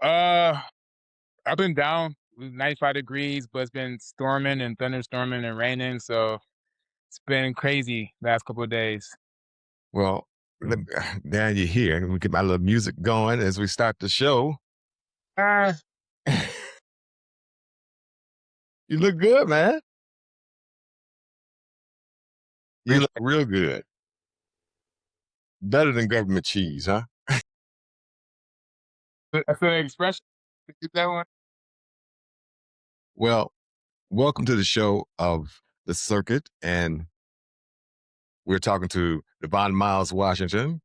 Uh, Up and down, 95 degrees, but it's been storming and thunderstorming and raining, so it's been crazy last couple of days. Well, now you're here. Let me get my little music going as we start the show. Ah, You look good, man. You appreciate look real good. Better than government cheese, huh? it. That's an expression. Get that one? Well, welcome to the show of the circuit. And we're talking to Devon Miles Washington.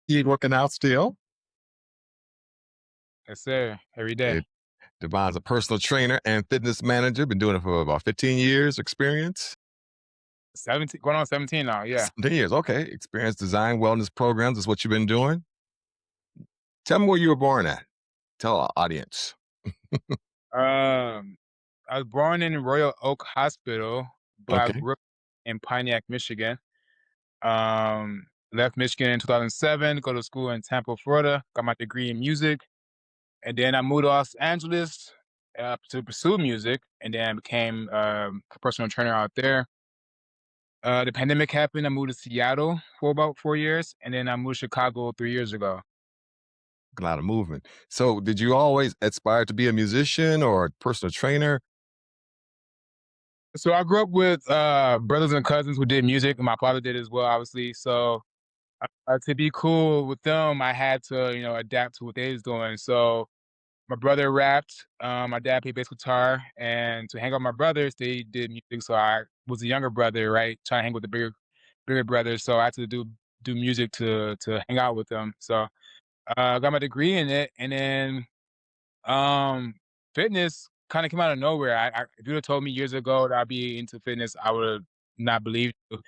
He working out still. Yes, sir. Every It, day. Devon's a personal trainer and fitness manager. Been doing it for about 15 years experience. 17, going on 17 now. Yeah. 17 years. Okay. Experience design wellness programs is what you've been doing. Tell me where you were born at. Tell our audience. Um, I was born in Royal Oak Hospital, but I Okay. grew up in Pontiac, Michigan. Left Michigan in 2007, go to school in Tampa, Florida, got my degree in music. And then I moved to Los Angeles to pursue music, and then I became a personal trainer out there. The pandemic happened. I moved to Seattle for about 4 years, and then I moved to Chicago 3 years ago. A lot of movement. So, did you always aspire to be a musician or a personal trainer? So I grew up with brothers and cousins who did music, and my father did as well, obviously. So to be cool with them, I had to, adapt to what they was doing. So my brother rapped, my dad played bass guitar, and to hang out with my brothers, they did music. So I was a younger brother, right, trying to hang with the bigger brothers. So I had to do music to hang out with them. So I got my degree in it, and then um, fitness kind of came out of nowhere. If you'd have told me years ago that I'd be into fitness, I would have not believed you.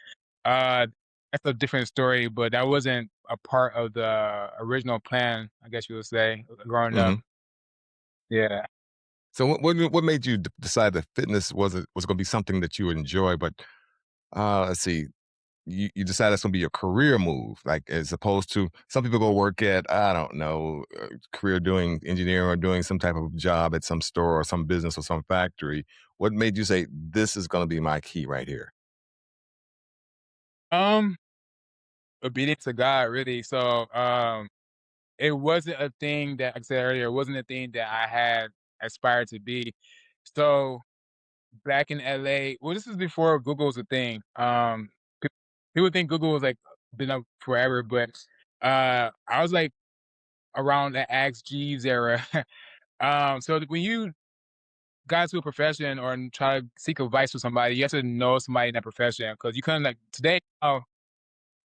Uh, that's a different story, but that wasn't a part of the original plan, I guess you would say, growing up. Mhm. Yeah. So, what made you decide that fitness was going to be something that you would enjoy? But let's see, you decided it's going to be your career move, like as opposed to some people go work at I don't know, career doing engineering or doing some type of job at some store or some business or some factory. What made you say this is going to be my key right here? Um, Obedience to God, really. So, it wasn't a thing that, like I said earlier, it wasn't a thing that I had aspired to be. So back in LA, well, this is before Google was a thing. Pe- People think Google was like been up forever, but I was like around the Ask Jeeves era. So when you got into a profession or try to seek advice from somebody, you have to know somebody in that profession because you couldn't like today.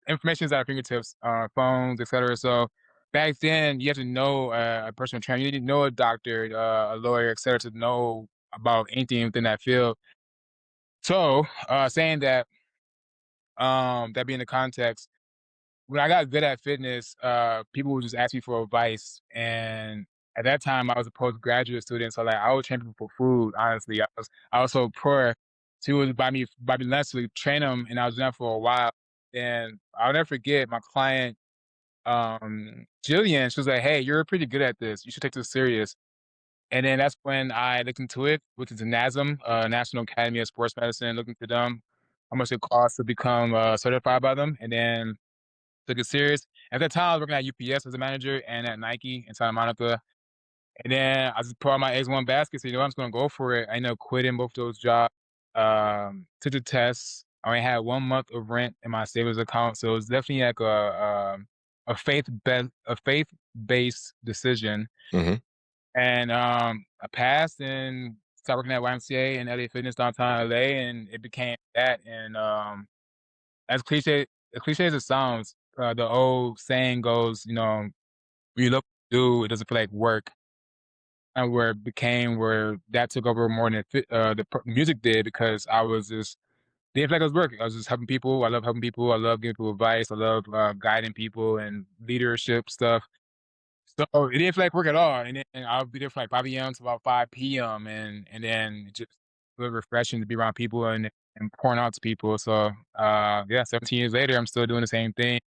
Information is at our fingertips, phones, etc. So back then, you have to know a personal trainer. You need to know a doctor, a lawyer, etc., to know about anything within that field. So, saying that, that being the context, when I got good at fitness, people would just ask me for advice, and at that time, I was a postgraduate student, so like I would train people for food. Honestly, I was so poor. She would buy me lunch to train them, and I was doing that for a while. And I'll never forget my client, Jillian. She was like, "Hey, you're pretty good at this. You should take this serious." And then that's when I looked into it, looked into NASM, National Academy of Sports Medicine, looked into them, how much it costs to become certified by them, and then took it serious. At that time, I was working at UPS as a manager and at Nike in Santa Monica. And then I just put on my eggs in one basket, so I'm just gonna go for it. I ended up quitting both those jobs. Took the test. I only had 1 month of rent in my savings account, so it was definitely like a faith based decision. Hmm. And I passed and started working at YMCA and LA Fitness downtown LA, and it became that. And as cliche as it sounds, the old saying goes, when you look to do, it doesn't feel like work. And where it became where that took over more than music did because I was just didn't feel like I was working. I was just helping people. I love helping people. I love giving people advice. I love guiding people and leadership stuff. So it didn't feel like work at all. And then I'll be there from like 5 a.m. to about 5 p.m. and then just really refreshing to be around people and and pouring out to people. So, yeah, 17 years later, I'm still doing the same thing,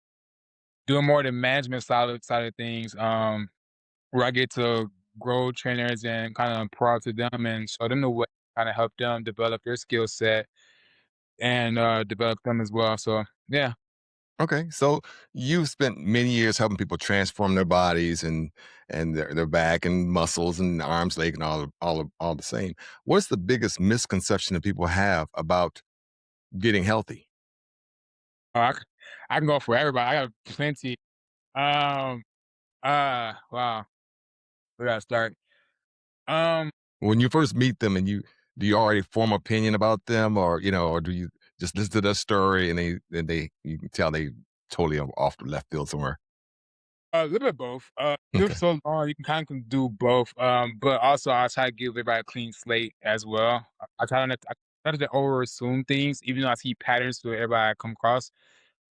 doing more of the management side of things, where I get to grow trainers and kind of pour out to them and show them the way, kind of help them develop their skill set and develop them as well. So, yeah. Okay, so you've spent many years helping people transform their bodies and their back and muscles and arms, leg, and all the same. What's the biggest misconception that people have about getting healthy? Oh, I can go for everybody. I got plenty. Um, wow. Where do I start? Um, When you first meet them and you do you already form opinion about them, or or do you just listen to their story and they you can tell they totally off the left field somewhere? a little bit of both. You live Okay, so long, you can kind of do both. But also I try to give everybody a clean slate as well. I try not to over assume things, even though I see patterns to everybody I come across.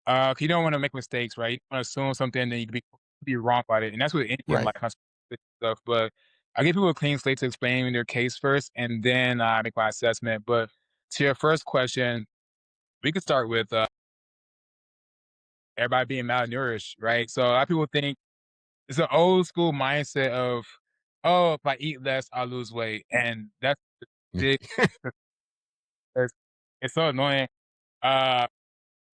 'Cause you don't want to make mistakes, right? You want to assume something, then you could be wrong about it, and that's with anything in right. life, not specific stuff. But I give people a clean slate to explain their case first, and then I make my assessment. But to your first question, we could start with everybody being malnourished, right? So a lot of people think it's an old school mindset of, oh, if I eat less, I'll lose weight, and that's big. It's it's so annoying. Uh,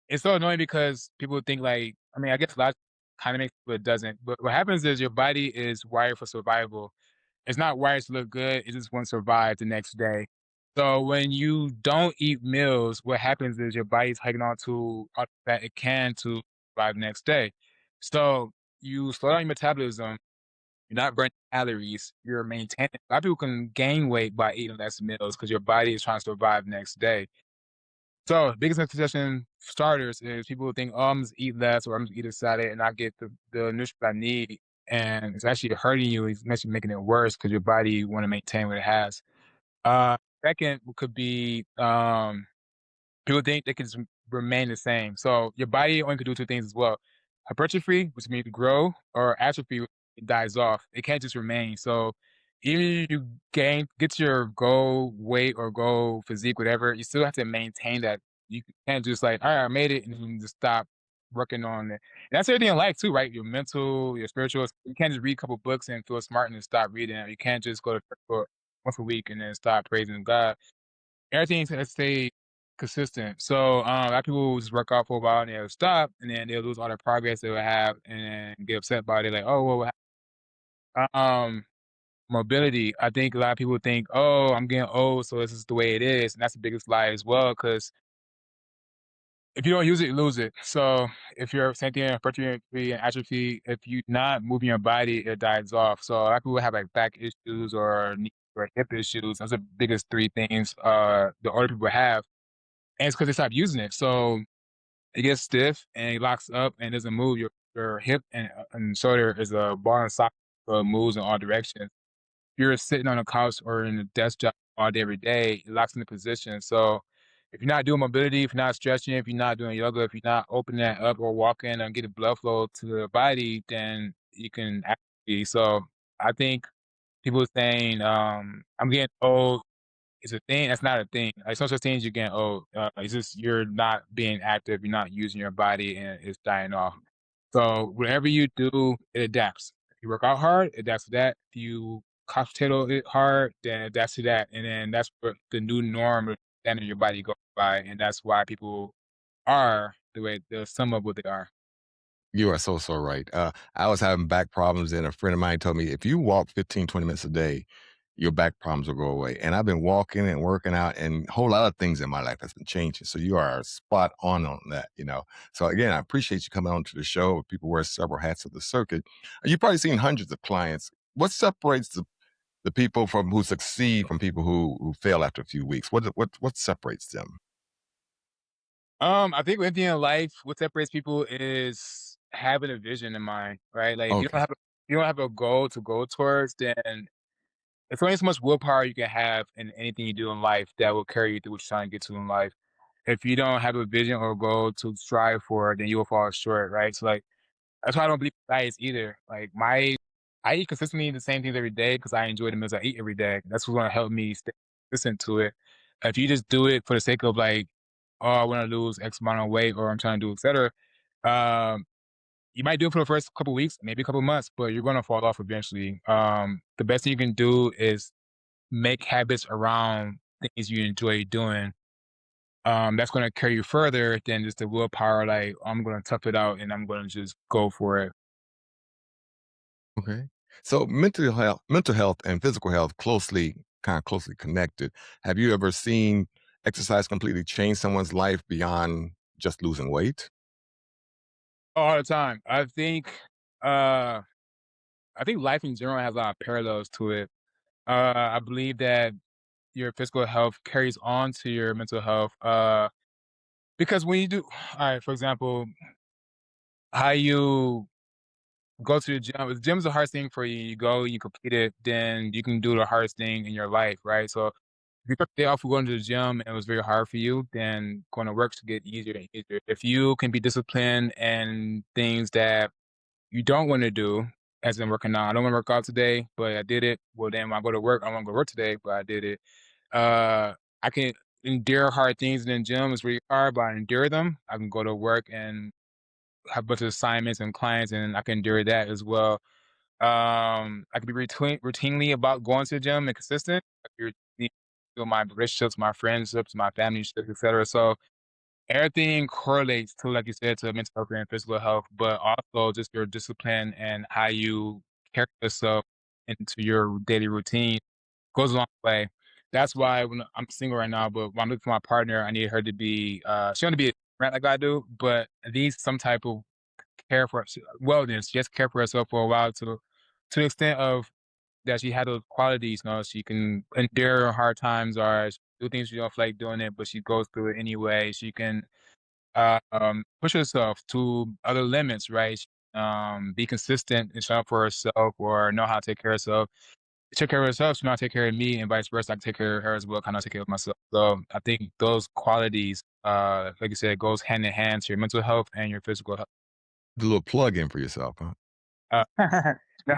it's so annoying because people think like, I mean, I guess logic kind of makes, but it doesn't. But what happens is your body is wired for survival. It's not wired to look good. It just wants to survive the next day. So when you don't eat meals, what happens is your body's holding on to all the fat it can to survive the next day. So you slow down your metabolism. You're not burning calories. You're maintaining. A lot of people can gain weight by eating less meals because your body is trying to survive the next day. So, biggest misconception for starters is people think, "Oh, I'm just eat less or I'm just eat a salad and I get the nutrients I need," and it's actually hurting you. It's actually making it worse because your body wanna maintain what it has. Uh, Second could be, people think they can just remain the same. So your body only can do two things as well. Hypertrophy, which means grow, or atrophy, which it dies off. It can't just remain. So even if you get to your goal weight or goal physique, whatever, you still have to maintain that. You can't just like, all right, I made it, and then just stop working on it. And that's everything in life too, right? Your mental, your spiritual. You can't just read a couple books and feel smart and then stop reading. You can't just go to church for once a week and then stop praising God. Everything's gonna stay consistent. So, a lot of people will just work out for a while and they'll stop, and then they'll lose all the progress they will have and then get upset by it. Like, "Oh, well, what mobility." I think a lot of people think, "Oh, I'm getting old, so this is the way it is," and that's the biggest lie as well. Because if you don't use it, you lose it. So, if you're same thing, hypertrophy and atrophy, if you're not moving your body, it dies off. So, a lot of people have, like, back issues or knee or hip issues. Those are the biggest 3 things, the older people have. And it's because they stopped using it. So it gets stiff and it locks up and doesn't move. Your hip and shoulder is a ball and socket, so it moves in all directions. If you're sitting on a couch or in a desk job all day, every day, it locks into position. So if you're not doing mobility, if you're not stretching, if you're not doing yoga, if you're not opening that up or walking and getting blood flow to the body, then you can actually. So I think people saying, I'm getting old, it's a thing, that's not a thing. Like, some such thing as you getting old, it's just you're not being active, you're not using your body, and it's dying off. So, whatever you do, it adapts. If you work out hard, it adapts to that. If you couch potato it hard, then it adapts to that, and then that's what the new norm or standard your body goes by, and that's why people are the way the sum of what they are. You are so right. I was having back problems, and a friend of mine told me if you walk 15, 20 minutes a day, your back problems will go away. And I've been walking and working out, and a whole lot of things in my life has been changing. So you are spot on that. So again, I appreciate you coming on to the show. People wear several hats of the circuit. You've probably seen hundreds of clients. What separates the people from who succeed from people who fail after a few weeks? What separates them? I think with anything in life, what separates people is having a vision in mind, right? Like, if Okay. you don't have a goal to go towards, then there's only so much willpower you can have in anything you do in life that will carry you through what you're trying to get to in life. If you don't have a vision or a goal to strive for, then you will fall short, right? So, like, that's why I don't believe in diets either. Like, I eat consistently the same things every day because I enjoy the meals I eat every day. That's what's gonna help me stay consistent to it. If you just do it for the sake of like, oh, I want to lose X amount of weight, or I'm trying to do, etc. Um, you might do it for the first couple weeks, maybe a couple months, but you're gonna fall off eventually. The best thing you can do is make habits around things you enjoy doing. That's gonna carry you further than just the willpower. Like I'm gonna tough it out and I'm gonna just go for it. Okay. So mental health and physical health kind of closely connected. Have you ever seen exercise completely change someone's life beyond just losing weight? All the time. Uh I think life in general has a lot of parallels to it. I believe that your physical health carries on to your mental health. Because when you do, all right, for example, how you go to the gym. If the gym's the hardest thing for you, you go, you complete it, then you can do the hardest thing in your life, right? So if you took the day off for going to the gym and it was very hard for you, then going to work should get easier and easier. If you can be disciplined and things that you don't want to do, as in working out, I don't want to work out today, but I did it. Well, then when I go to work, I want to go to work today, but I did it. Uh, I can endure hard things in the gym. It's really hard, but I endure them. I can go to work and have a bunch of assignments and clients, and I can endure that as well. I can be routinely about going to the gym and consistent. I can be routine with my relationships, my friendships, my family ships, etc. So everything correlates to, like you said, to mental health and physical health, but also just your discipline and how you carry yourself into your daily routine goes a long way. That's why when I'm single right now, but when I'm looking for my partner, I need her to be she don't to be a rat like I do, but at least some type of care for wellness. Just care for herself for a while to the extent of that she had those qualities. You know, she can endure hard times or do things she don't feel like doing it, but she goes through it anyway. She can push herself to other limits, right? Be consistent and show up for herself or know how to take care of herself. Take care of herself, she know how to take care of me, and vice versa. I can take care of her as well, kind of take care of myself. So I think those qualities, like you said, goes hand in hand to your mental health and your physical health. Do a little plug in for yourself, huh? Uh, no,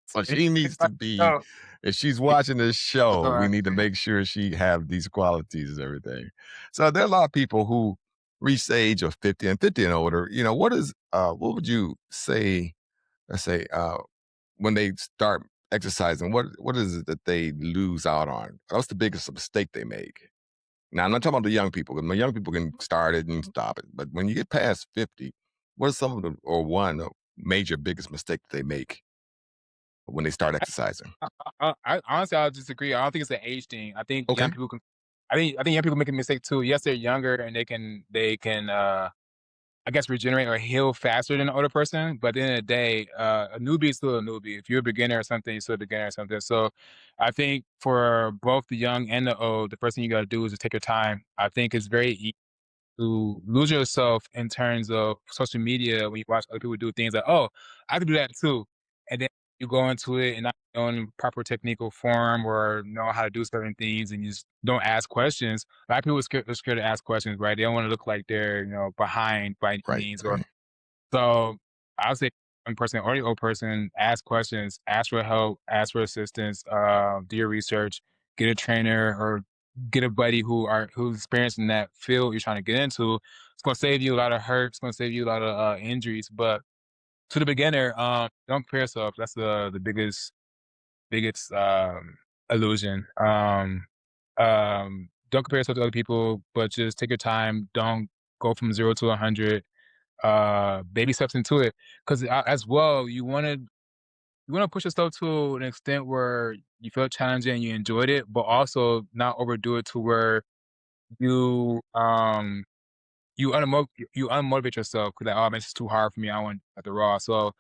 So it's she needs to be, no, if she's watching this show, we uh, need to make sure she have these qualities and everything. So there are a lot of people who reach the age of 50 and 50 and older. What would you say, let's say, when they start exercising, what is it that they lose out on? What's the biggest mistake they make? Now, I'm not talking about the young people, 'cause the young people can start it and stop it. But when you get past 50, what are some of the, or one major biggest mistake that they make when they start exercising? I honestly, I'll disagree. I don't think it's an age thing. I think young Okay. people can. I think young people make a mistake too. Yes, they're younger and they can I guess regenerate or heal faster than an older person. But at the end of the day, a newbie is still a newbie. If you're a beginner or something, you're still a beginner or something. So I think for both the young and the old, the first thing you got to do is just take your time. I think it's very easy to lose yourself in terms of social media when you watch other people do things like, "Oh, I can do that too," and then you go into it and not knowing proper technical form or know how to do certain things, and you just don't ask questions. A lot of people are scared to ask questions, right? They don't want to look like they're behind by any Right. means, or Right. so I would say young person or the old person, ask questions, ask for help, ask for assistance, do your research, get a trainer or get a buddy who's experienced in that field you're trying to get into. It's gonna save you a lot of hurt. It's gonna save you a lot of injuries. But to the beginner, don't compare yourself. That's the biggest illusion. Don't compare yourself to other people, but just take your time. Don't go from 0 to 100 baby steps into it because as well you want to push yourself to an extent where you feel challenging and you enjoyed it but also not overdo it to where you you unmotivate yourself because like, oh man, this is too hard for me, I want at the raw. So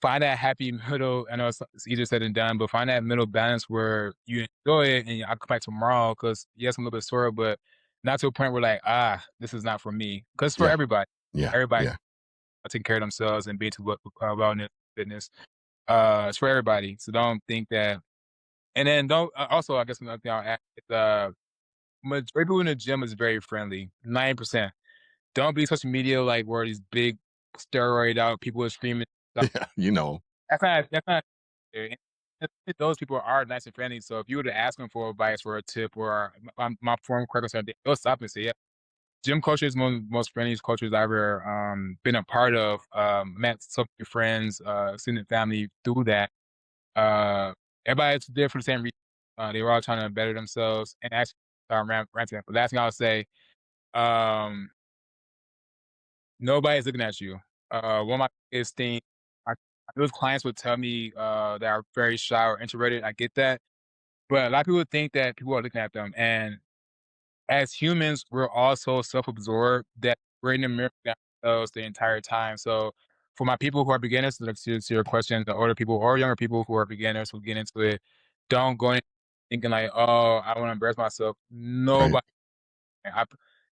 find that happy middle. I know it's easier said than done, but find that middle balance where you enjoy it and I'll come back tomorrow because yes, I'm a little bit sore, but not to a point where like, this is not for me. Because for Yeah. everybody, Yeah. everybody Yeah. taking care of themselves and being to wellness, fitness. It's for everybody. So don't think that. And then don't also I guess another thing I'll add is majority of people in the gym is very friendly. 90%. Don't be social media like where these big steroid out people are screaming. Stuff. Yeah. You know. That's not. those people are nice and friendly, so if you were to ask them for advice or a tip or my former coworkers, they'll stop and say, "Yeah." Gym culture is one of the most friendliest cultures I've ever, been a part of. Met so many friends, extended family through that. Uh, Everybody's there for the same reason. They were all trying to better themselves and actually, ranting. The last thing I'll say, um, nobody's looking at you. One of my biggest thing, I those clients would tell me, that are very shy or introverted. I get that, but a lot of people think that people are looking at them, and as humans, we're also self-absorbed that we're in the mirror with ourselves the entire time. So for my people who are beginners, like to your question, the older people or younger people who are beginners who get into it, don't go in thinking like, oh, I want to embarrass myself. Right. Nobody. I,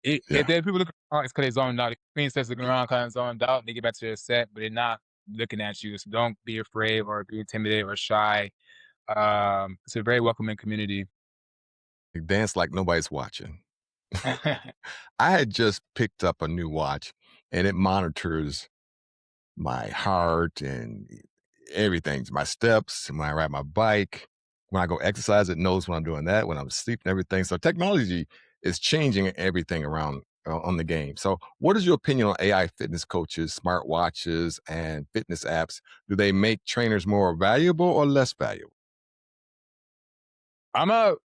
if Yeah. there are people looking around, it's because they're zoned out. The queen says looking around, kind of zoned out. They get back to their set, but they're not looking at you. So don't be afraid or be intimidated or shy. It's a very welcoming community. Dance like nobody's watching. I had just picked up a new watch and it monitors my heart and everything, my steps, and when I ride my bike, when I go exercise, it knows when I'm doing that, when I'm asleep and everything. So technology is changing everything around on the game. So what is your opinion on AI fitness coaches, smart watches, and fitness apps? Do they make trainers more valuable or less valuable? I'm a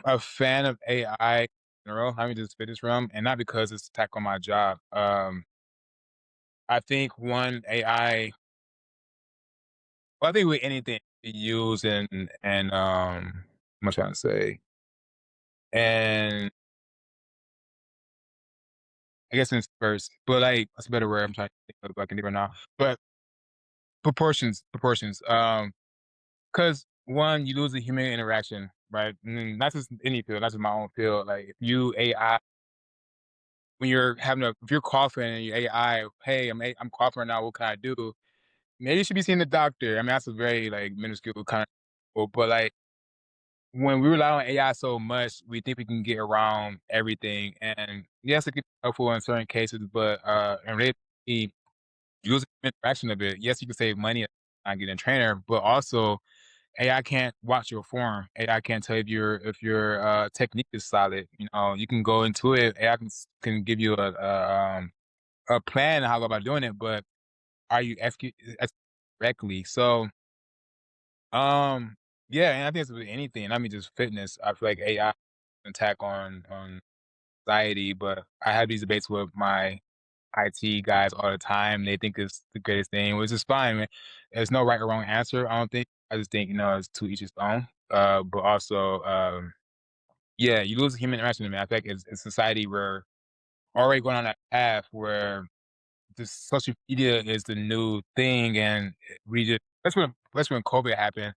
a fan of AI in general, I mean, just fitness realm, and not because it's attack on my job. I think one AI, well, I think with anything you use what am I trying to say? And I guess in first, but like that's a better word. I'm trying to think of it, but I can think right now. But proportions. Because one, you lose the human interaction, right? Not just any field, not just my own field. Like if you AI when you're having a if you're coughing and your AI, "Hey, I'm coughing right now, what can I do?" Maybe you should be seeing the doctor. I mean, that's a very, like, minuscule kind of but, like, when we rely on AI so much, we think we can get around everything, and yes, it can be helpful in certain cases, but, in reality, using interaction a bit, yes, you can save money on getting a trainer, but also AI can't watch your form. AI can't tell if your technique is solid, you can go into it, AI can give you a plan on how to go about doing it, but are you executing correctly? So, um, yeah, and I think it's with anything. I mean, just fitness. I feel like AI attack on society, but I have these debates with my IT guys all the time. They think it's the greatest thing, which is fine, man. There's no right or wrong answer. I don't think. I just think it's to each his own. But also, yeah, you lose human interaction. Man, I think as society we're already going on that path where this social media is the new thing, and we just that's when COVID happened.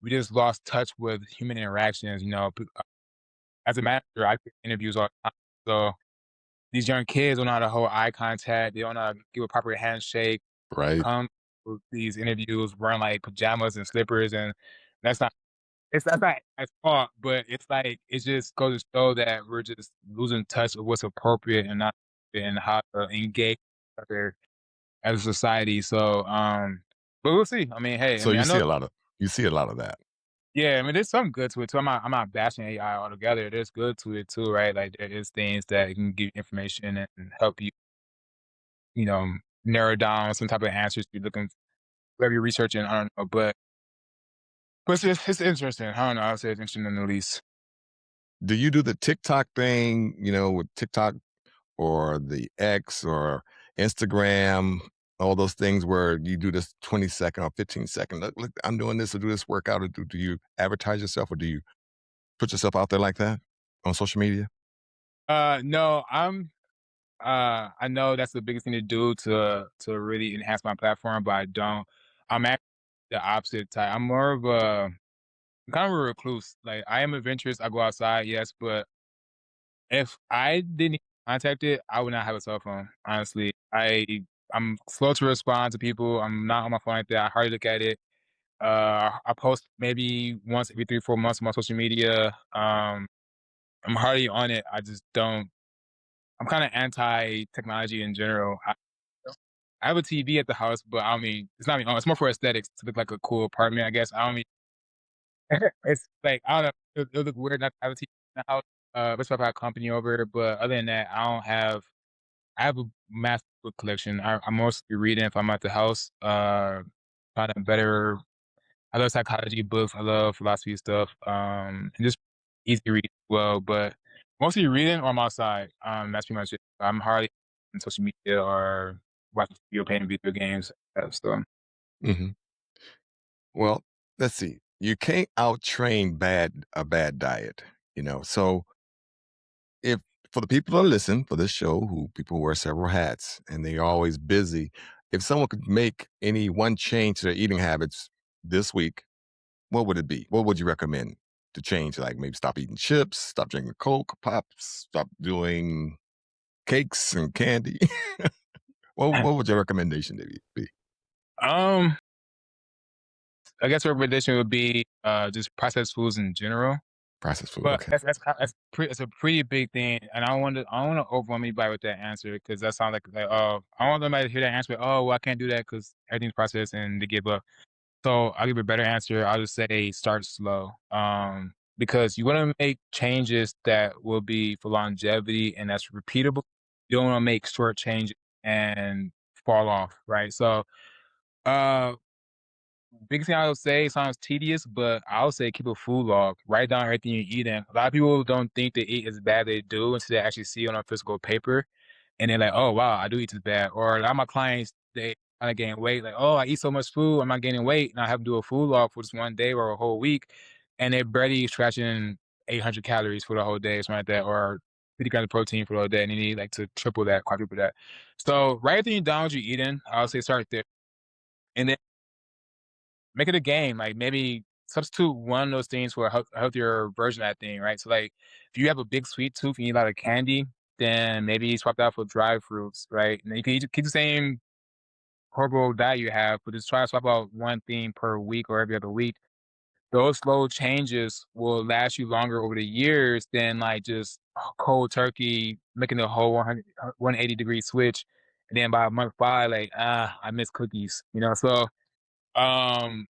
We just lost touch with human interactions. As a manager, I get interviews all the time. So these young kids don't know how to hold eye contact. They don't know how to give a proper handshake. Right. Come to these interviews wearing like pajamas and slippers, and that's not. That's not at fault, but it's like it just goes to show that we're just losing touch with what's appropriate and not and how to engage other as a society. So, but we'll see. I mean, hey, I So mean, you I see know, a lot of you see a lot of that. yeah, I mean, there's something good to it too. I'm not bashing AI altogether. There's good to it too, right? Like there is things that can give you information and help you, you know, narrow down some type of answers you're looking, whatever you're researching. I don't know, but it's interesting. I don't know. I'll say it's interesting in the least. Do you do the TikTok thing, with TikTok or the X or Instagram, all those things where you do this 20-second or 15-second, look, I'm doing this or do this workout, or do you advertise yourself or do you put yourself out there like that on social media? No, I know that's the biggest thing to do to really enhance my platform, but I don't. I'm actually the opposite type. I'm kind of a recluse. Like I am adventurous. I go outside, yes, but if I didn't get contacted, I would not have a cell phone. Honestly, I'm slow to respond to people. I'm not on my phone like that. I hardly look at it. I post maybe once every 3 4 months on my social media. I'm hardly on it. I just don't. I'm kind of anti technology in general. I have a TV at the house, but I don't mean it's not. It's more for aesthetics to look like a cool apartment, I guess. I don't mean. It's like, I don't know, it look weird not to have a TV in the house, especially if I have company over, but other than that, I have a massive book collection. I'm mostly reading if I'm at the house, finding better I love psychology books, I love philosophy stuff, and just easy to read as well, but mostly reading or I'm outside, that's pretty much it. I'm hardly on social media or watching playing video games, so Mhm. Well, let's see. You can't out-train a bad diet, you know? So, if for the people that listen for this show who people wear several hats and they're always busy, if someone could make any one change to their eating habits this week, what would it be? What would you recommend to change? Like maybe stop eating chips, stop drinking Coke, pops, stop doing cakes and candy. What would your recommendation be? Um, I guess a recommendation would be, just processed foods in general. Processed food, But okay. that's a pretty big thing, and I don't wanna overwhelm anybody with that answer because that sounds like, "Oh," I don't want somebody to hear that answer, "Oh, well, I can't do that because everything's processed," and they give up. So, I'll give a better answer, I'll just say start slow, because you wanna make changes that will be for longevity and that's repeatable. You don't wanna make short changes and fall off, right? So, uh biggest thing I would say sounds tedious, but I would say keep a food log. Write down everything you're eating. A lot of people don't think they eat as bad as they do until they actually see it on a physical paper, and they're like, "Oh wow, I do eat this bad." Or a lot of my clients they kind of gain weight, like, "Oh, I eat so much food, I'm not gaining weight," and I have to do a food log for just one day or a whole week, and they're barely scratching 800 calories for the whole day, or something like that, or 50 grams of protein for the whole day, and you need like to triple that, quadruple that. So write everything down what you're eating. I would say start there, and then make it a game, like, maybe substitute one of those things for a healthier version of that thing, right? So, like, if you have a big sweet tooth and you eat a lot of candy, then maybe swap that for dried fruits, right? And then you can keep the same horrible diet you have, but just try to swap out one thing per week or every other week. Those slow changes will last you longer over the years than, like, just cold turkey, making the whole 180-degree switch, and then by month 5, like, I miss cookies," you know? So, um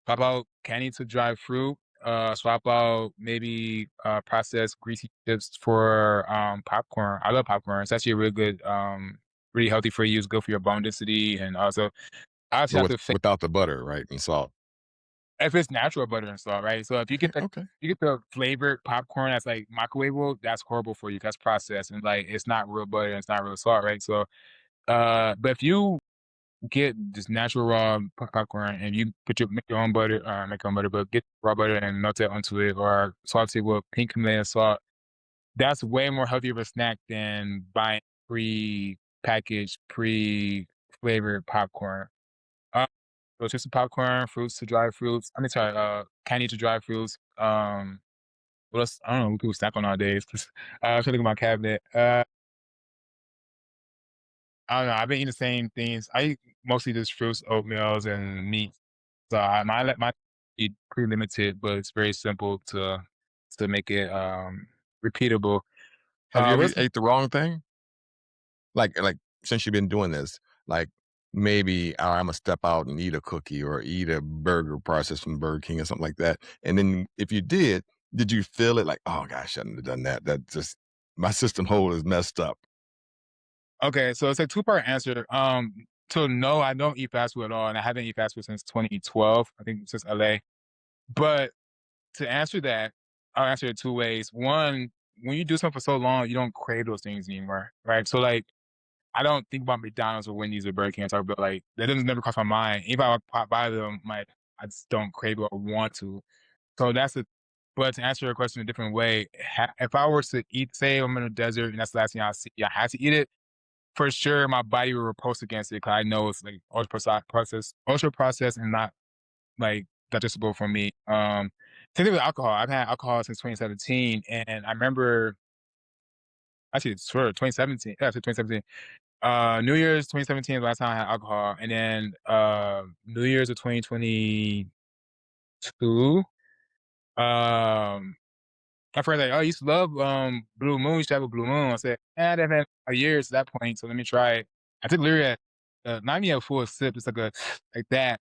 swap out candy to dried fruit, swap out maybe, processed greasy chips for, popcorn. I love popcorn. It's actually a really good, really healthy for you. It's good for your bone density, and also I actually But have to fa without the butter, right, and salt. if it's natural butter and salt, right? So if Okay, okay. you get the flavored popcorn that's, like, microwavable, that's horrible for you 'cause that's processed, and, like, it's not real butter, and it's not real salt, right? So, but if you get just natural raw popcorn and you make your own butter, make your own butter, but get raw butter and melt it onto it or saute it with pink Himalayan salt. That's way more healthier of a snack than buying pre-packaged, pre-flavored popcorn. Uh, so it's just popcorn, fruits to dry fruits. I mean, sorry, candy to dry fruits. What else? I don't know what people snack on nowadays. I'm trying to look at my cabinet. I don't know. I've been eating the same things. I eat mostly just fruits, oatmeals, and meat. So I let my eat pretty limited, but it's very simple to make it repeatable. Have you ever What's ate the wrong thing? Like, since you've been doing this, like, maybe, "Alright, Imma step out and eat a cookie or eat a burger processed from Burger King," or something like that, and then if you did you feel it like, "Oh gosh, I shouldn't have done that. That just my system whole is messed up." okay? So it's a two-part answer. So no, I don't eat fast food at all, and I haven't eaten fast food since 2012. I think since LA. But to answer that, I'll answer it two ways. One, when you do something for so long, you don't crave those things anymore, right? So like I don't think about McDonald's or Wendy's or Burger King or Taco Bell, like, that doesn't never cross my mind. If I pop by them, like, I just don't crave it or want to. So that's the but to answer your question a different way, if I were to eat say I'm in a desert and that's the last thing I see, I had to eat it, for sure my body will repulse against it because I know it's, like, ultra processed and not, like, digestible for me. Same thing with alcohol. I've had alcohol since 2017, and I remember actually, it's for 2017. Yeah, it's 2017. New Year's 2017 is the last time I had alcohol, and then, New Year's of 2022, my friend's like, "Oh, you used to love, Blue Moon, you used to have a Blue Moon." I said, "Eh, they've had a years at that point, so let me try it." I took literally not even a full sip, it's like a like that,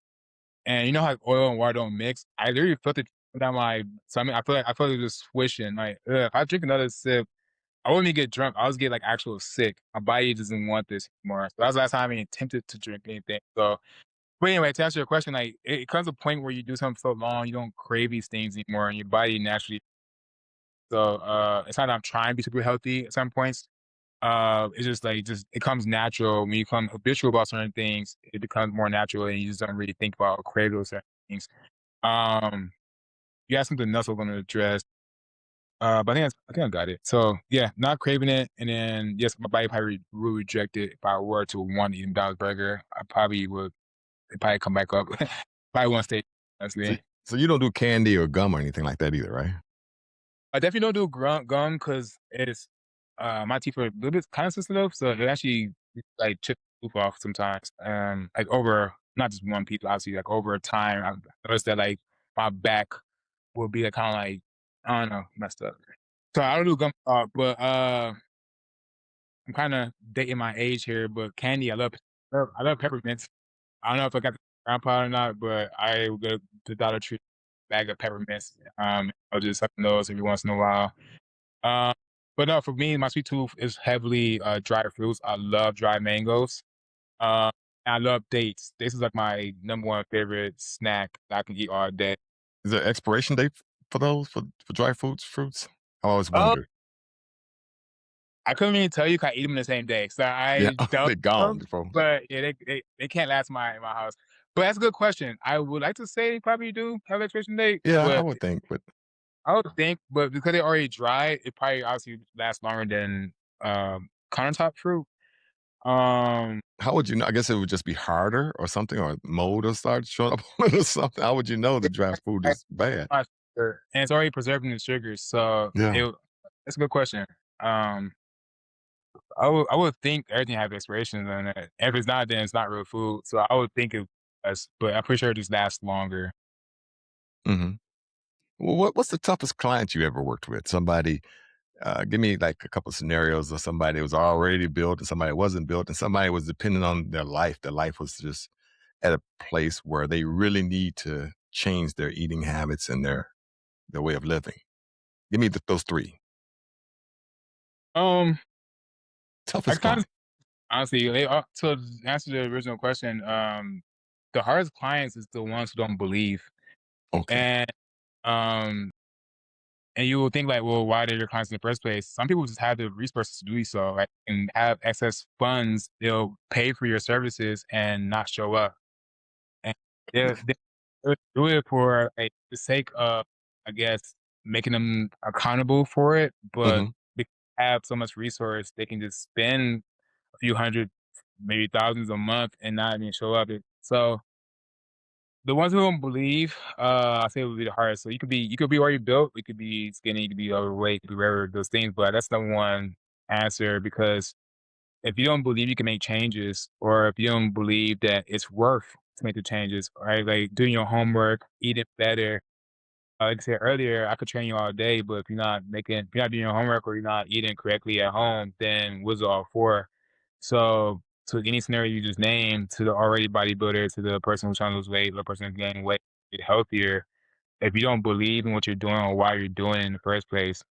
and you know how oil and water don't mix? I literally felt it down my so I mean, I feel like it's just swishing, like, if I drink another sip, I wouldn't even get drunk, I just get, like, actual sick. My body doesn't want this anymore. So that's the last time I even attempted to drink anything. So but anyway, to answer your question, like, it comes a point where you do something so long, you don't crave these things anymore, and your body naturally so, it's not that I'm trying to be super healthy at some points. It's just like just it comes natural when you become habitual about certain things. It becomes more natural, and you just don't really think about or crave those certain things. Um, you asked something else I was going to address, but I think I got it. So yeah, not craving it, and then yes, my body probably would reject it if I were to want to eat a McDonald's burger. I probably would it probably come back up. Probably won't stay. So Honestly. so you don't do candy or gum or anything like that either, right? I definitely don't do gum because it's my teeth are a little bit kind of sensitive, so it actually like chip tooth off sometimes. Like over not just one piece, obviously, like over time, I've noticed that like my back will be like kind of like I don't know, messed up. So I don't do gum, I'm kind of dating my age here, but candy, I love peppermints. I don't know if I got the grandpa or not, but I will go to Dollar Tree, bag of peppermints. I'll just suck on those every once in a while. Uh, but no, for me, my sweet tooth is heavily dried fruits. I love dried mangoes. Uh, and I love dates. Dates is like my number one favorite snack that I can eat all day. Is there expiration date for those for dry fruits? I always Oh, wondered. I couldn't even tell you 'cause I eat them in the same day, so Yeah, I don't they're gone know, before. but yeah, they can't last my house. But that's a good question. I would like to say they probably do have expiration date, Yeah, I but would think, but I would think, but because they already dry, it probably obviously lasts longer than countertop fruit. Um, how would you know? I guess it would just be harder or something, or mold will start showing up on it or something. How would you know the dry food is bad? Not sure, and it's already preserved in the sugars, so Yeah. it's a good question. Um, I would think everything has expirations on it. If it's not, then it's not real food. So I would think it was, but I'm pretty sure it just lasts longer. Mhm. Well, what's the toughest client you ever worked with? Somebody, give me like a couple scenarios of somebody that was already built and somebody that wasn't built and somebody was depending on their life. Their life was just at a place where they really need to change their eating habits and their way of living. Give me those three. Um, I Toughest kind of client. honestly, to answer the original question, the hardest clients is the ones who don't believe, Okay. and um, and you will think like, well, why did your clients in the first place? Some people just have the resources to do so, like, and have excess funds. They'll pay for your services and not show up. And they'll do it for, like, the sake of, I guess, making them accountable for it, but Hmm. they have so much resource, they can just spend a few hundred, maybe thousands a month and not even show up. So, the ones who don't believe, I say it would be the hardest. So you could be already built, you could be skinny, you could be overweight, you could be whatever those things, but that's the one answer because if you don't believe you can make changes, or if you don't believe that it's worth to make the changes, right? Like doing your homework, eating better. Like I said earlier, I could train you all day, but if you're not doing your homework or you're not eating correctly at home, then what's it all for? So, to any scenario you just named, to the already bodybuilder, to the person who's trying to lose weight, or the person who's gaining weight, get healthier. If you don't believe in what you're doing or why you're doing it in the first place,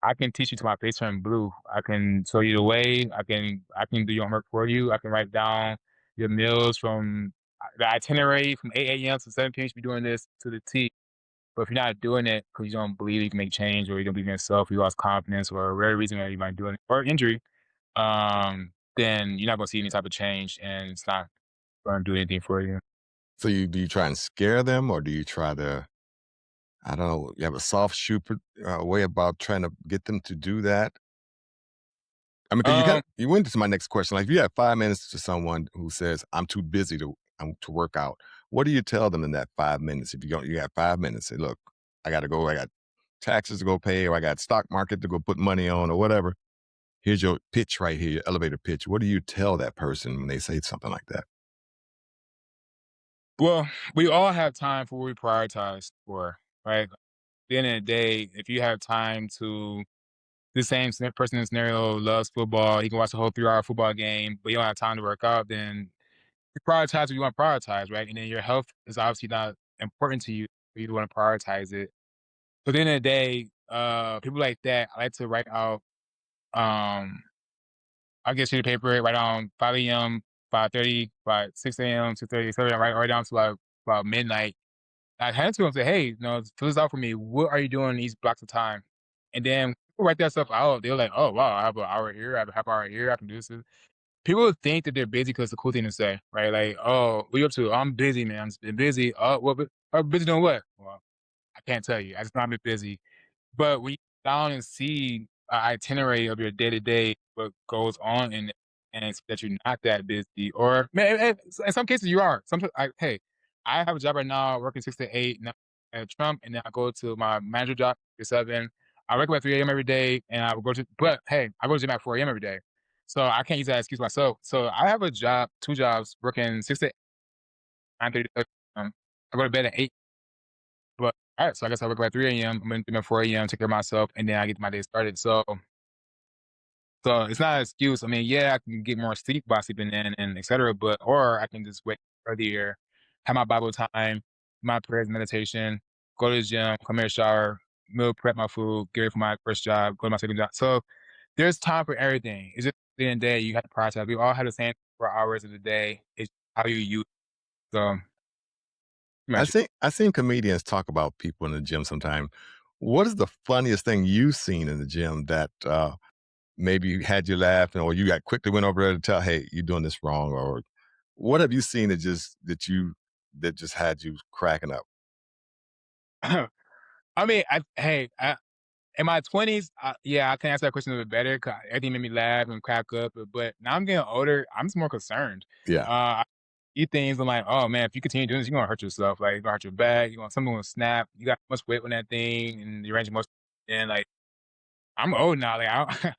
I can teach you till my face turn blue. I can show you the way. I can do your homework for you. I can write down your meals from the itinerary from 8 a.m. to 7 p.m. You should be doing this to the T. But if you're not doing it because you don't believe you can make change, or you don't believe in yourself, you lost confidence, or whatever reason that you might do it, or injury, then you're not gonna see any type of change, and it's not gonna do anything for you. So do you try and scare them or do you try to, I don't know, you have a soft shoe way about trying to get them to do that? I mean, 'cause Um, you went into my next question. Like, if you have 5 minutes to someone who says, "I'm too busy to work out," what do you tell them in that 5 minutes? If you got 5 minutes, say, "Look, I gotta go. I got taxes to go pay, or I got stock market to go put money on, or whatever. Here's your pitch right here, your elevator pitch." What do you tell that person when they say something like that? well, we all have time for what we prioritize for, right? At the end of the day, if you have time to the same person in the scenario loves football. He can watch a whole 3-hour football game, but you don't have time to work out. Then you prioritize what you want to prioritize, right? And then your health is obviously not important to you. you wanna prioritize it. But at the end of the day, people like that, I like to write out, um I'll get a sheet of paper, write down 5 AM, 5:30, by 6 AM, 2:30, 7, right down to, like, about midnight. I hand it to him and say, "Hey, fill this out for me. What are you doing in these blocks of time?" And then people write that stuff out. They're like, "Oh, wow, I have an hour here. I have a half hour here. I can do this." People think that they're busy because it's a cool thing to say, right? Like, "Oh, what you up to?" "I'm busy, man. I'm just been busy." "Oh, well, busy doing what?" "Well, I can't tell you. I just know I've been busy." But when you sit down and see a itinerary of your day to day, what goes on in it, and it's that you're not that busy, or in some cases you are. Sometimes, hey, I have a job right now, working 6 to 8 now at Trump, and then I go to my manager job at 7. I wake up at 3 a.m. every day, and I will go to. But hey, I go to the gym at 4 a.m. every day, so I can't use that excuse myself. So I have a job, two jobs, working 6 to 9:30. I go to bed at 8. But alright, so I guess I wake up at 3 a.m., I'm in at 4 a.m., take care of myself, and then I get my day started. So it's not an excuse. I mean, yeah, I can get more sleep by sleeping in and etcetera, but or I can just wake up earlier, have my Bible time, my prayers, meditation, go to the gym, come here, shower, meal prep my food, get ready for my first job, go to my second job. So there's time for everything. It's just at the end of the day, you have to prioritize. We all have the same 4 hours of the day. It's how you use it. So, much. I seen comedians talk about people in the gym sometime. What is the funniest thing you've seen in the gym that, maybe had you laughing or you got quickly went over there to tell, "Hey, you're doing this wrong," or what have you seen that just had you cracking up? I mean, in my 20s, yeah, I can answer that question a bit better 'cause everything made me laugh and crack up, but now I'm getting older, I'm just more concerned. Yeah, I eat things, I'm like, "Oh, man, if you continue doing this, you're gonna hurt yourself, like, you're gonna hurt your back, something gonna snap, you got too much weight on that thing, and your range of motion." And, like, I'm old now, like, I don't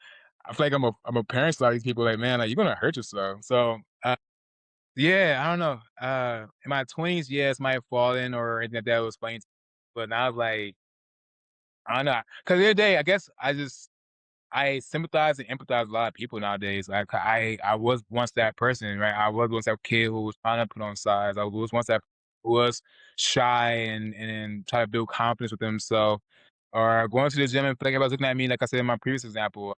I feel like I'm a parent to a lot of these people, like, "Man, like, you're gonna hurt yourself." So, yeah, I don't know, in my 20s, yes, might have fallen or anything like that was funny, but now it's like, I don't know, 'cause the other day, I guess I sympathize and empathize with a lot of people nowadays. Like I was once that person, right? I was once that kid who was trying to put on size. I was once that who was shy and try to build confidence with himself. Or going to the gym and feel like everybody's looking at me, like I said in my previous example,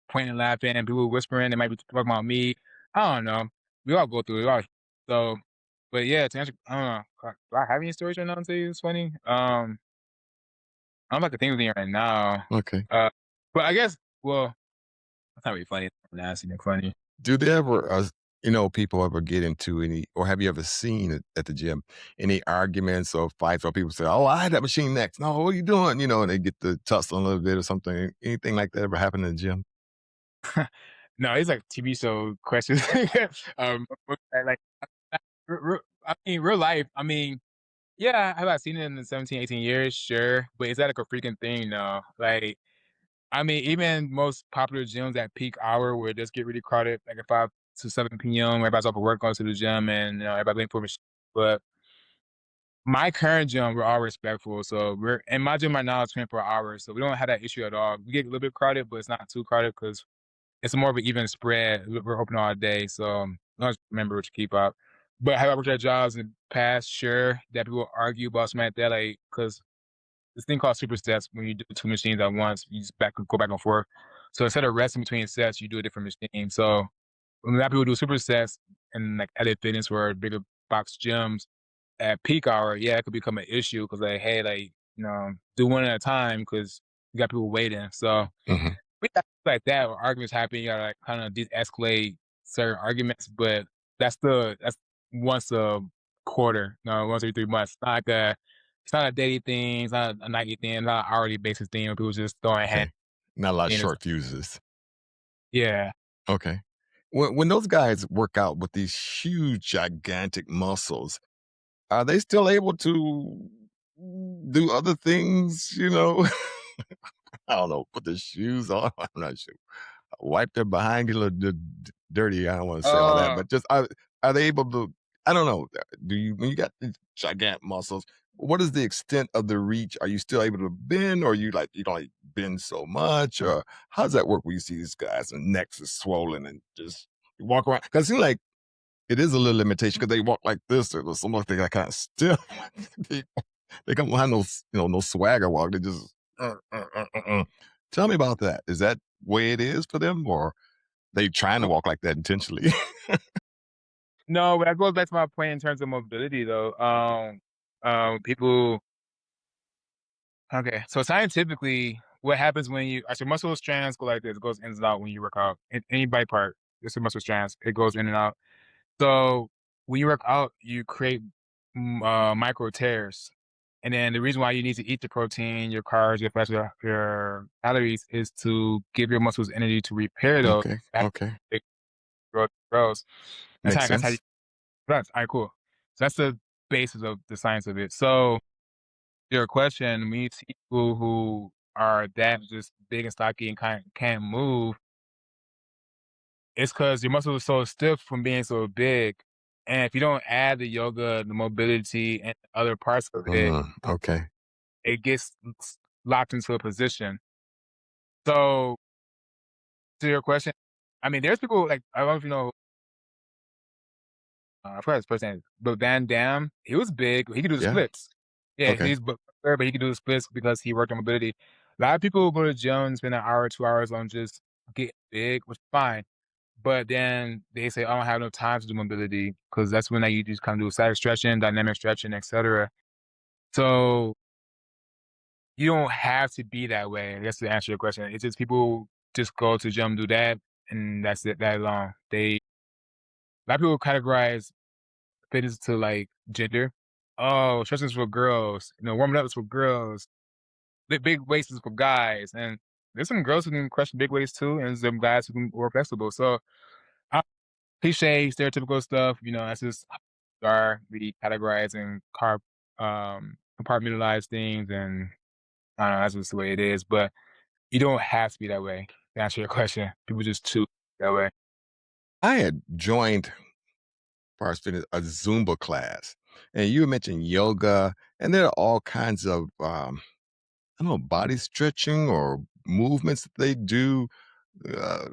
pointing and laughing, and people whispering, they might be talking about me. I don't know. We all go through it. So, but yeah, to answer, I don't know. Do I have any stories right now to tell you? It's funny. I'm about to think of anything right now. okay. Uh, but I guess, well, that's not really funny. It's nasty and funny. Do they ever, people ever get into any or have you ever seen at the gym, any arguments or fights where people say, "Oh, I had that machine next." "No, what are you doing?" And they get to tussle a little bit or something. Anything like that ever happen in the gym? No, it's like TV show questions. Like, I mean, real life. I mean, yeah, have I seen it in the 17, 18 years? Sure. But is that like a freaking thing? No. Like, I mean, even most popular gyms at peak hour where it does get really crowded, like at 5 to 7 p.m., everybody's off of work, going to the gym, and everybody waiting for a machine. But my current gym, we're all respectful. So we're in my gym right now, it's 24 hours. So we don't have that issue at all. We get a little bit crowded, but it's not too crowded because it's more of an even spread. We're open all day, so, I just remember to keep up. But have I worked at jobs in the past? Sure, that people argue about something like that, like, because this thing called supersets, when you do 2 machines at once, you just go back and forth. So instead of resting between sets, you do a different machine. So when a lot of people do supersets and, like, Edit Fitness or bigger box gyms at peak hour, yeah, it could become an issue because, like, hey, like, do one at a time because you got people waiting. So Mhm. we got things like that where arguments happen, you gotta, like, kinda de-escalate certain arguments, but that's once a quarter, no, once every 3 months. It's not a daily thing, it's not a nightly thing, it's not an hourly basis thing where people just throwing hand Okay. Not a lot of in. short fuses. Yeah. Okay. When those guys work out with these huge, gigantic muscles, are they still able to do other things? I don't know, put the shoes on, I'm not sure. Wipe their behind, get a little dirty, I don't wanna say all that, Uh, but just are they able to I don't know, do you when you got these gigantic muscles, what is the extent of the reach? Are you still able to bend, or you can only bend so much, or how does that work when you see these guys and necks is swollen and just walk around? 'Cause it seems like it is a little limitation because they walk like this, or some of they got kinda stiff. They they don't have no no swagger walk, they just, Tell me about that. Is that way it is for them, or they trying to walk like that intentionally? No, but that goes back to my point in terms of mobility though. People okay, so scientifically, what happens when you as your muscle strands go like this, it goes in and out when you work out. In any body part, it's a muscle strands, it goes in and out. So when you work out, you create micro tears. And then the reason why you need to eat the protein, your carbs, your fats, your calories is to give your muscles energy to repair those Okay, after okay. it grows. Makes That's how you sense. runs. All right, cool. So that's the basis of the science of it. So your question, when you see people who are that just big and stocky and can't move, it's because your muscles are so stiff from being so big. And if you don't add the yoga, the mobility, and other parts of it, Okay. it gets locked into a position. So to your question, I mean, there's people like I don't know if you know, I forgot his first name, but Van Damme, he was big. He could do the Yeah, splits. Yeah, okay. he's but he could do the splits because he worked on mobility. A lot of people go to the gym and spend an hour, 2 hours on just getting big, which is fine. But then they say, "I don't have no time to do mobility," because that's when, like, you just kinda do static stretching, dynamic stretching, etcetera. So, you don't have to be that way, I guess, to answer your question. It's just people just go to gym, do that, and that's it, that long. A lot of people categorize fitness to, like, gender. "Oh, stretching is for girls," "Warming up is for girls," Big weights is for guys," and there's some girls who can crush big weights too, and some guys who can work flexible. So, uh, cliche, stereotypical stuff, that's just how we are. We categorize and compartmentalize things, and I don't know, that's just the way it is, but you don't have to be that way, to answer your question. People just choose that way. I had joined, far as fitness, a Zumba class, and you mentioned yoga, and there are all kinds of, I don't know, body stretching or movements that they do. Uh,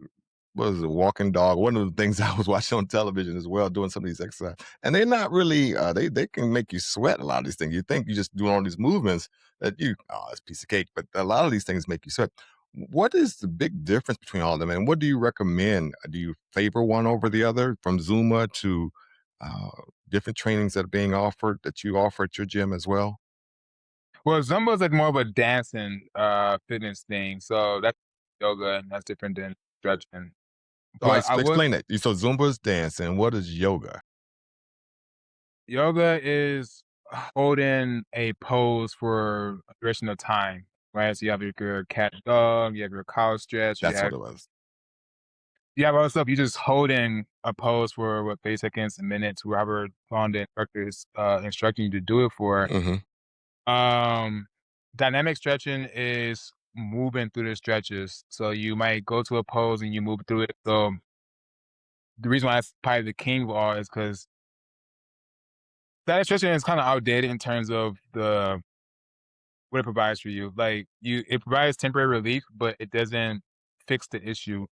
what is it, walking dog? One of the things I was watching on television as well, doing some of these exercises, and they're not really. They can make you sweat. A lot of these things. You think you just doing all these movements that it's a piece of cake, but a lot of these things make you sweat. What is the big difference between all of them, and what do you recommend? Do you favor one over the other, from Zumba to uh, different trainings that are being offered that you offer at your gym as well? Well, Zumba is like more of a dancing, fitness thing, so that's yoga, and that's different than stretching. Oh, But I would explain that. So Zumba is dancing. What is yoga? Yoga is holding a pose for a duration of time, right? So you have your cat dog, you have your cow stretch, That's what it was. you have other stuff. You just holding a pose for what 30 seconds, a minute, to however long the instructor is instructing you to do it for. Mhm. Um, Dynamic stretching is moving through the stretches. So you might go to a pose and you move through it. So the reason why it's probably the king of all is because that stretching is kind of outdated in terms of the what it provides for you. Like it provides temporary relief, but it doesn't fix the issue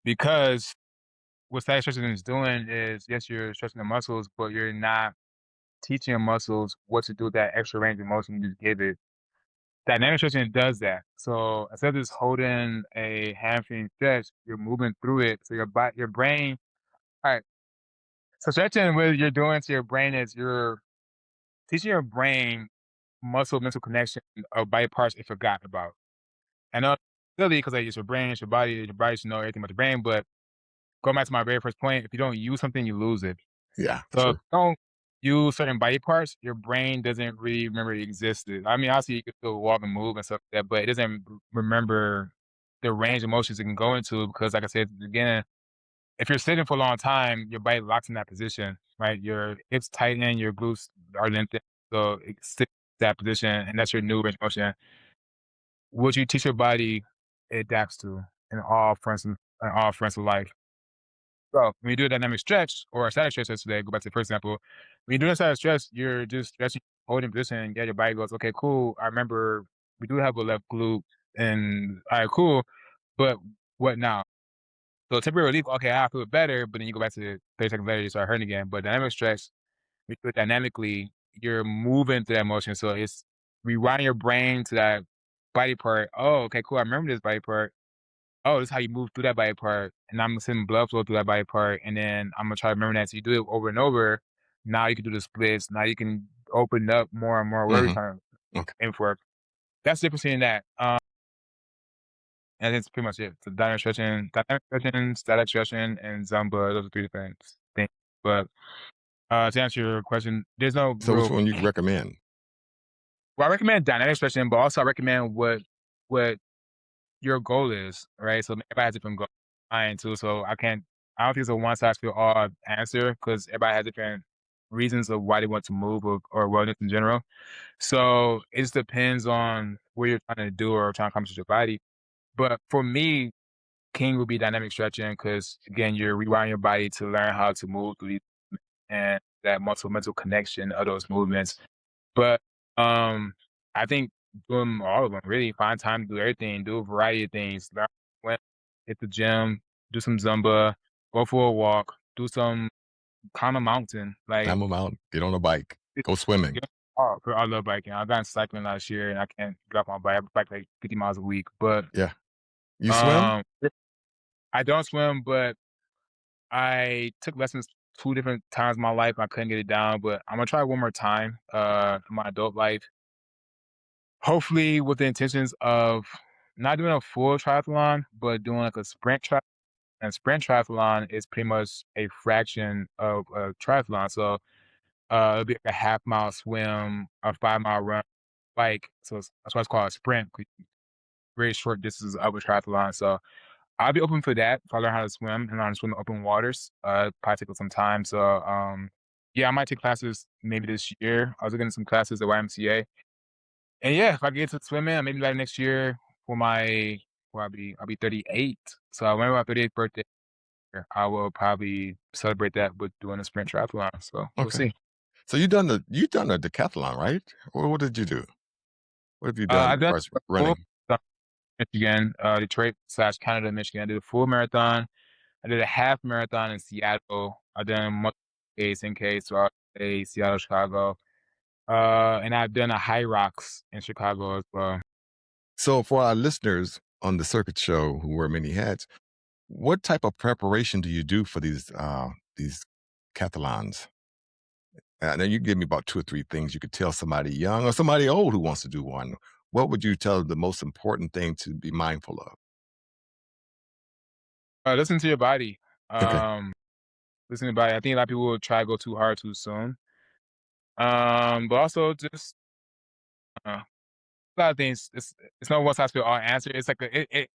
because what static stretching is doing is yes, you're stretching the muscles, but you're not teaching your muscles what to do with that extra range of motion you just give it. Dynamic stretching does that. So instead of just holding a hamstring stretch, you're moving through it. So your brain. All right. So stretching, what you're doing to your brain is you're teaching your brain muscle mental connection of body parts it forgot about. I know silly because like, it's your body should know everything about the brain. But going back to my very first point, if you don't use something, you lose it. Yeah, So if true. you don't use certain body parts, your brain doesn't really remember it existed. I mean, obviously you can still walk and move and stuff like that, but it doesn't remember the range of motions it can go into because, like I said at the beginning, if you're sitting for a long time, your body locks in that position, right? Your hips tighten, your glutes are lengthened, so it sticks in that position, and that's your new range of motion. What you teach your body, it adapts to in all fronts of life. So when you do a dynamic stretch or a static stretch yesterday, go back to the first example. When you do a static stretch, you're just stretching, holding position, and yeah, your body goes, okay, cool. I remember we do have a left glute, and all right, cool. But what now? So temporary relief, okay, I feel better, but then you go back to 30 seconds later, you start hurting again. But dynamic stretch, you do it dynamically, you're moving through that motion. So it's rewinding your brain to that body part. Oh, okay, cool. I remember this body part. Oh, this is how you move through that body part. And I'm sending blood flow through that body part. And then I'm gonna try to remember that. So you do it over and over. Now you can do the splits. Now you can open up more and more where we're Hmm. trying to Okay. aim for. That's the difference in that. And that's pretty much it. So dynamic stretching, static stretching, and Zumba. Those are three different things. But to answer your question, there's no So which real. one you recommend? Well, I recommend dynamic stretching, but also I recommend what your goal is, right? So everybody has different goals. Mine too. So I don't think it's a one size fit all answer because everybody has different reasons of why they want to move or wellness in general. So it just depends on what you're trying to do or trying to accomplish with your body. But for me, king would be dynamic stretching because again, you're rewiring your body to learn how to move through these and that muscle mental connection of those movements. But I think doing all of them really, find time to do everything, do a variety of things, learn when hit the gym, do some Zumba, go for a walk, do some climb a mountain, like Climb a mountain, get on a bike, go swimming. yeah, oh, I love biking. I got into cycling last year and I can't get off my bike. I bike like 50 miles a week. But Yeah. You swim? um I don't swim, but I took lessons 2 different times in my life, I couldn't get it down, but Imma try one more time, in my adult life. Hopefully with the intentions of not doing a full triathlon, but doing like a and sprint triathlon is pretty much a fraction of a triathlon, so, it'll be like a half-mile swim, a 5-mile run, bike, so that's why it's called a sprint, 'cause very short distances of a triathlon, so I'll be open for that if I learn how to swim and learn how to swim in open waters. Probably take some time. So, yeah, I might take classes maybe this year. I was looking at some classes at YMCA. And yeah, if I get to swimming, maybe like next year for my, well, I'll be 38. So whenever my 38th birthday, I will probably celebrate that with doing a sprint triathlon. So we'll Okay. see. So you done a decathlon, right? Or what did you do? What have you done I've as done far as a full running? Michigan, Detroit slash Canada, Michigan. I did a full marathon. I did a half marathon in Seattle. I done multiple Ks and Ks throughout a Seattle, Chicago. And I've done a High Rocks in Chicago as well. So for our listeners on the circuit show who wear many hats, what type of preparation do you do for these cathalons? Now you give me about 2 or 3 things you could tell somebody young or somebody old who wants to do one. What would you tell the most important thing to be mindful of? Listen to your body. Okay. Um, listen to your body. I think a lot of people will try to go too hard too soon. But also just a lot of things. It's not one size fits all answer. It's like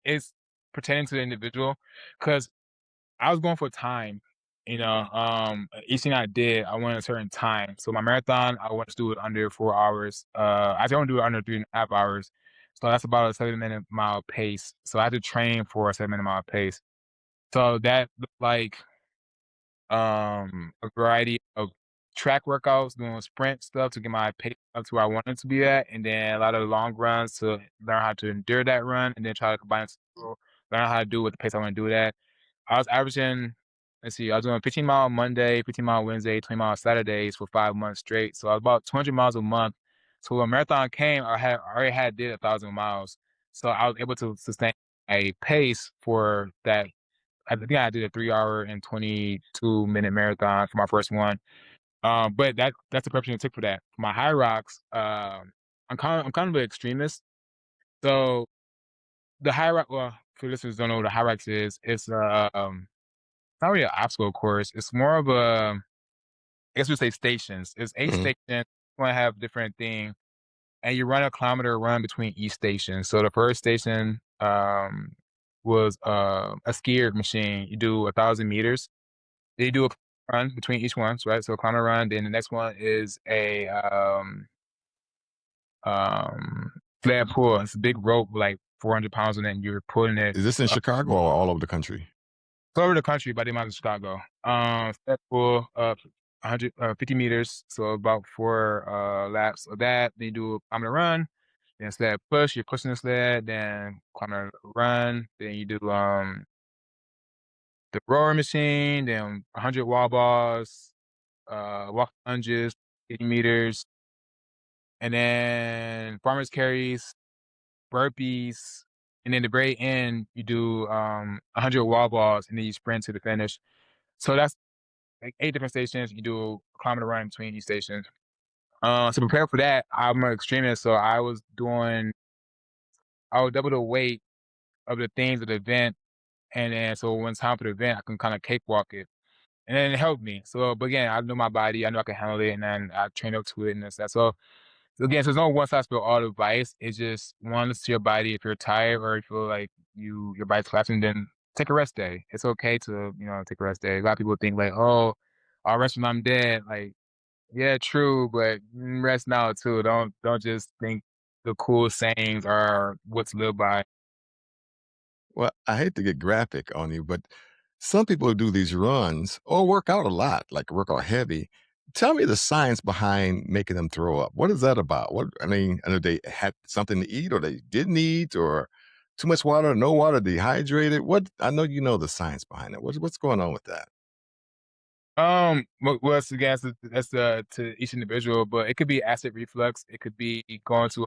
it's pertaining to the individual. Because I was going for time. Each thing I did, I wanted a certain time. So my marathon, I wanted to do it under 4 hours. I don't do it under 3.5 hours. So that's about a 7 minute mile pace. So I had to train for a 7 minute mile pace. So that looked like a variety of track workouts, doing sprint stuff to get my pace up to where I wanted to be at, and then a lot of long runs to learn how to endure that run, and then try to combine it to learn how to do with the pace I want to do that. I was averaging, let's see, I was doing 15 mile Monday, 15 mile Wednesday, 20 mile Saturdays for 5 months straight. So I was about 200 miles a month. So when marathon came, I already had did 1,000 miles. So I was able to sustain a pace for that. I think I did a 3 hour and 22-minute marathon for my first one. But that's the preparation it took for that. For my high rocks, I'm kind of an extremist. So the high rock, well, for listeners who don't know what a high rocks is, it's not really an obstacle course. It's more of a, I guess we say stations. It's 8 Mhm. stations. You wanna have different thing, and you run a kilometer run between each station. So the first station, was, a skier machine. You do 1,000 meters. Then you do a run between each ones, right? So a kilometer run, then the next one is a, um, flat pull. It's a big rope, like 400 pounds, and then you're pulling it Is this in up Chicago or all over the country? all over the country by the amount of Chicago. Flat pull up 100, 50 meters, so about 4 laps of that. Then you do a kilometer run, then sled push. You're pushing the sled, then kilometer run. Then you do the rower machine, then 100 wall balls, walk lunges, 80 meters, and then farmer's carries, burpees, and then the very end, you do 100 wall balls, and then you sprint to the finish. So that's like 8 different stations. You do a kilometer run between each station. To prepare for that, I'm an extremist, so I would double the weight of the things of the event, and then so when it's time for the event, I can kind of cakewalk it, and then it helped me. So, but again, I know my body, I know I can handle it, and then I train up to it, and that's that. So again, so there's no one size fits all advice. It's just one, listen to your body. If you're tired or you feel like your body's collapsing, then take a rest day. It's okay to take a rest day. A lot of people think like, oh, I'll rest when I'm dead. Like, yeah, true, but rest now too. Don't just think the cool sayings are what's lived by. Well, I hate to get graphic on you, but some people do these runs or work out a lot, like work out heavy. Tell me the science behind making them throw up. What is that about? What I mean, I know they had something to eat or they didn't eat or too much water, no water, dehydrated. What I know you know the science behind it. What's going on with that? Well, it's, again, that's to each individual, but it could be acid reflux. It could be going to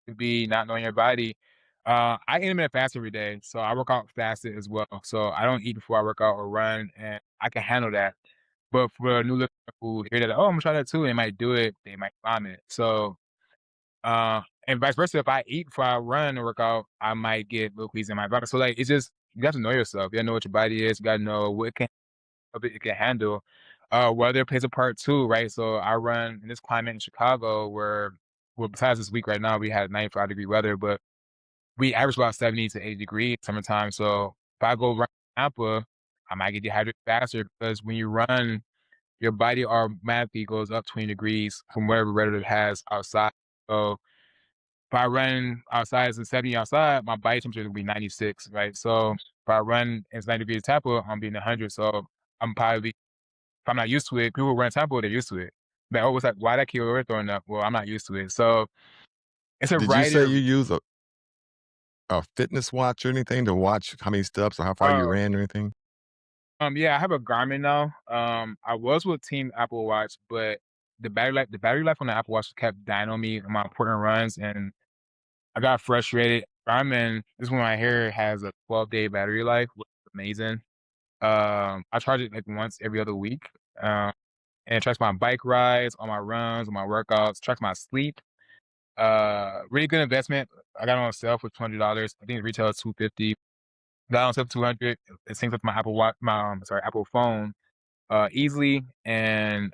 could be not knowing your body. I intermittent fast every day, so I work out fasted as well. So I don't eat before I work out or run, and I can handle that. But for a new listener who hear that, oh, I'm gonna try that too, they might do it, they might vomit. So, and vice versa, if I eat before I run or work out, I might get little queasy in my body. So like, it's just you have to know yourself. You gotta know what your body is. You gotta know what it can handle. Weather plays a part too, right? So I run in this climate in Chicago where, well, besides this week right now, we had 95-degree weather, but we average about 70 to 80 degrees summertime. So if I go run in Tampa, I might get dehydrated faster because when you run, your body automatically goes up 20 degrees from whatever weather it has outside. So if I run outside, it's 70 outside, my body temperature will be 96, right? So if I run and it's 90 degrees Tampa, I'm being 100. So I'm probably, if I'm not used to it, people who run Tampa, they're used to it. Like, oh, what's that? Why that kilo throwing up? Well, I'm not used to it. So it's a Did you variety say of, you use a fitness watch or anything to watch how many steps or how far you oh, ran or anything? yeah, I have a Garmin now. I was with Team Apple Watch, but the battery life on the Apple Watch kept dying on me on my important runs, and I got frustrated. Garmin, this one right here has a 12-day battery life, which is amazing. I charge it like once every other week, um, and it tracks my bike rides, all my runs, all my workouts, tracks my sleep. Really good investment. I got it on sale for $200. I think the retail is 250. Got it on sale for 200. It syncs up to my Apple Watch, Apple phone easily, and,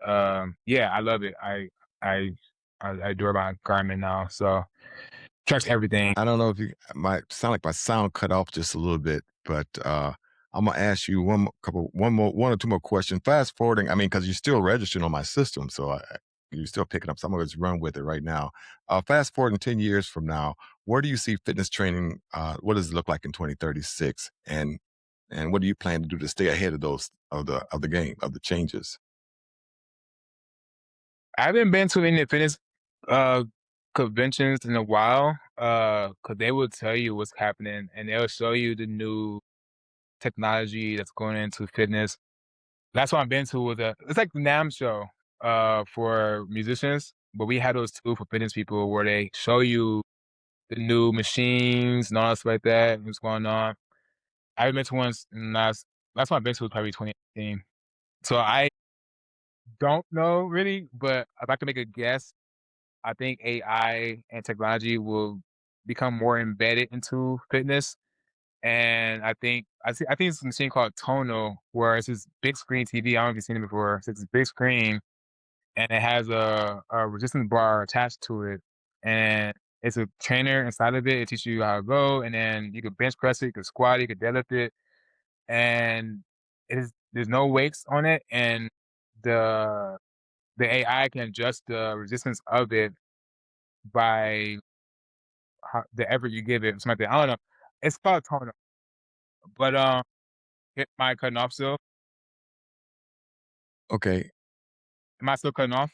yeah, I love it. I I adore my Garmin now, so tracks everything. I don't know if you might sound like my sound cut off just a little bit, but I'm gonna ask you one or two more questions. Fast forwarding, I mean, because you're still registering on my system, so you're still picking up. So I'm gonna just run with it right now. Fast forwarding 10 years from now, where do you see fitness training? What does it look like in 2036? And what do you plan to do to stay ahead of those of the game of the changes? I haven't been to any fitness, uh, conventions in a while, cause they will tell you what's happening, and they'll show you the new technology that's going into fitness. Last one I've been to was it's like the NAMM show, for musicians, but we had those too for fitness people where they show you the new machines and all that stuff like that, what's going on. I haven't been to one in last one I've been to was probably 2018. So I don't know really, but if I could make a guess, I think AI and technology will become more embedded into fitness. And I think it's a machine called Tonal, where it's this big screen TV. I don't know if you've seen it before. So it's this big screen, and it has a resistance bar attached to it, and it's a trainer inside of it. It teaches you how to go, and then you could bench press it, you could squat it, you could deadlift it, and there's no weights on it, and the the AI can adjust the resistance of it by the effort you give it, something like that. I don't know. It's called Tonal, but it might cutting off still. Okay. Am I still cutting off?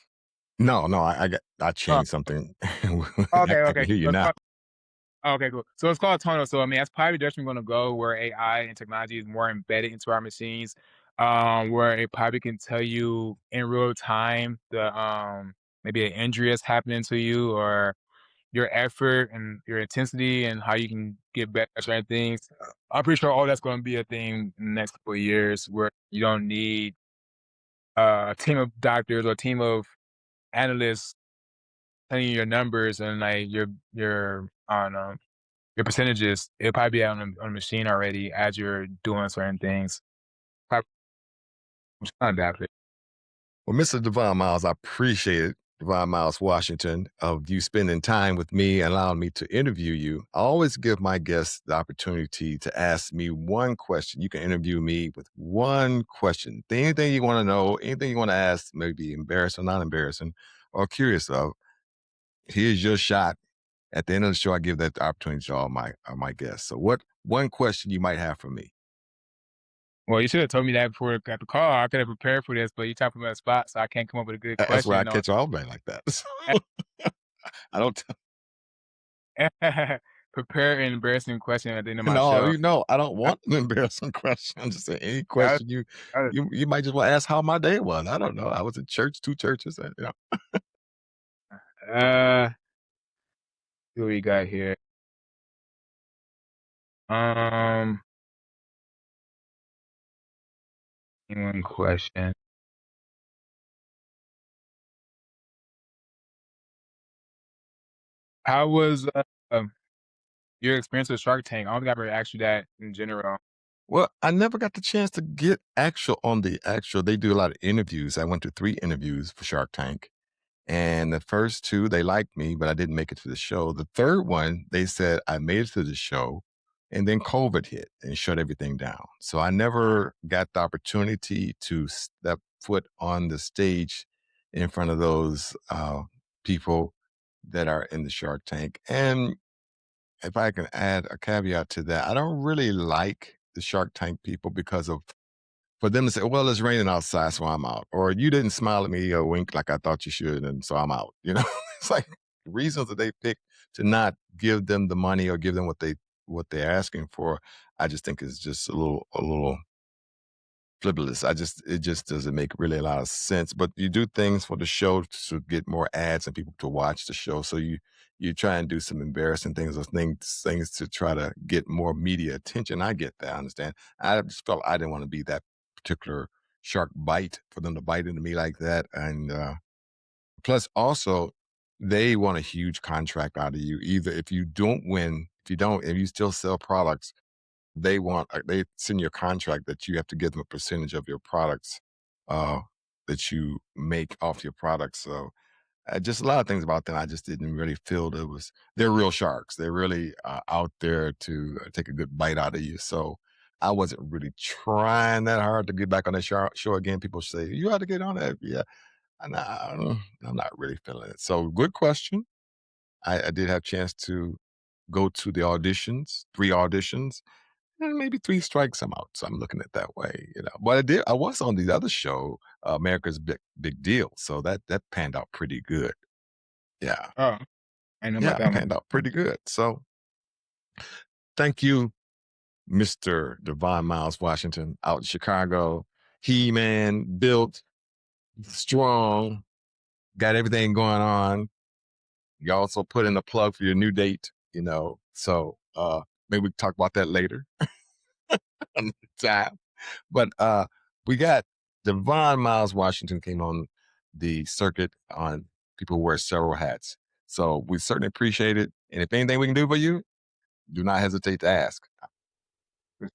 No, no, I Oh, changed something. okay, I can okay. hear you now. Oh, okay, cool. So it's called tonal. So I mean, that's probably the direction we're gonna go, where AI and technology is more embedded into our machines, where it probably can tell you in real time the maybe an injury that's happening to you, or your effort and your intensity and how you can get better at certain things. I'm pretty sure all that's going to be a thing in the next couple of years, where you don't need a team of doctors or a team of analysts telling you your numbers and like your I don't know, your percentages. It'll probably be out on a machine already as you're doing certain things. Probably adapt it. Well, Mr. Devon Miles, I appreciate it. Devon Miles Washington, of you spending time with me and allowing me to interview you. I always give my guests the opportunity to ask me one question. You can interview me with one question. Anything you want to know, anything you want to ask, maybe embarrassing, not embarrassing, or curious of. Here's your shot. At the end of the show, I give that opportunity to all my guests. So, what one question you might have for me? Well, you should have told me that before I got the call. I could have prepared for this, but you talked me on the spot, so I can't come up with a good That's why I question. catch all men like that. I don't. Prepare an embarrassing question at the end of my No, show. you know, I don't want an embarrassing question. I'm just saying any That question you was you might just want to ask how my day was. I don't know. I was in church, 2 churches, and, you know. what we got here. Um, one question. How was your experience with Shark Tank? I don't think I've ever asked you that in general. Well, I never got the chance to get actual on the actual they do a lot of interviews. I went to 3 interviews for Shark Tank, and the first 2, they liked me, but I didn't make it to the show. The 3rd one, they said I made it to the show, and then COVID hit and shut everything down. So I never got the opportunity to step foot on the stage in front of those, people that are in the Shark Tank. And if I can add a caveat to that, I don't really like the Shark Tank people because of for them to say, "Well, it's raining outside, so I'm out," or "You didn't smile at me or wink like I thought you should, and so I'm out." You know, it's like reasons that they pick to not give them the money or give them what they're asking for. I just think is just a little frivolous. It just doesn't make really a lot of sense. But you do things for the show to get more ads and people to watch the show. So you try and do some embarrassing things or things to try to get more media attention. I get that. I understand. I just felt I didn't want to be that particular shark bite for them to bite into me like that. And plus, also, they want a huge contract out of you. Either if you don't win, if you still sell products, they send you a contract that you have to give them a percentage of your products, uh, that you make off your products. So, just a lot of things about them, I just didn't really feel that was they're real sharks. They're really, out there to, take a good bite out of you. So, I wasn't really trying that hard to get back on that show again. People say, "You ought to get on that." Yeah, and I'm not really feeling it. So, good question. I did have a chance to go to the auditions, 3 auditions, maybe 3 strikes, I'm out, so I'm looking at it that way, you know, but I was on the other show, America's Big Deal, so that panned out pretty good. Yeah. Oh, I know Yeah, about it that one. panned out pretty good, so thank you, Mr. Devon Miles Washington out in Chicago. He-Man, built, strong, got everything going on. You also put in a plug for your new date, you know, so, maybe we can talk about that later another time. But we got Devon Miles Washington came on the circuit on people who wear several hats. So we certainly appreciate it. And if anything we can do for you, do not hesitate to ask.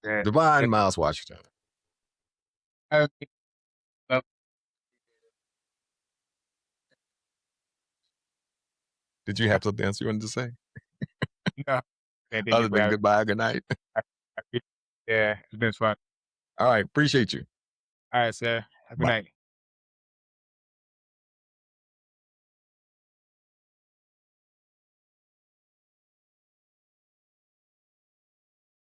That. Devon Miles Washington. Uh, uh, Did you have something else you wanted to say? no. And thank you Other for than having goodbye, good night. me. Yeah, it's been fun. All right, appreciate you. All right, sir. Have a good Bye. night.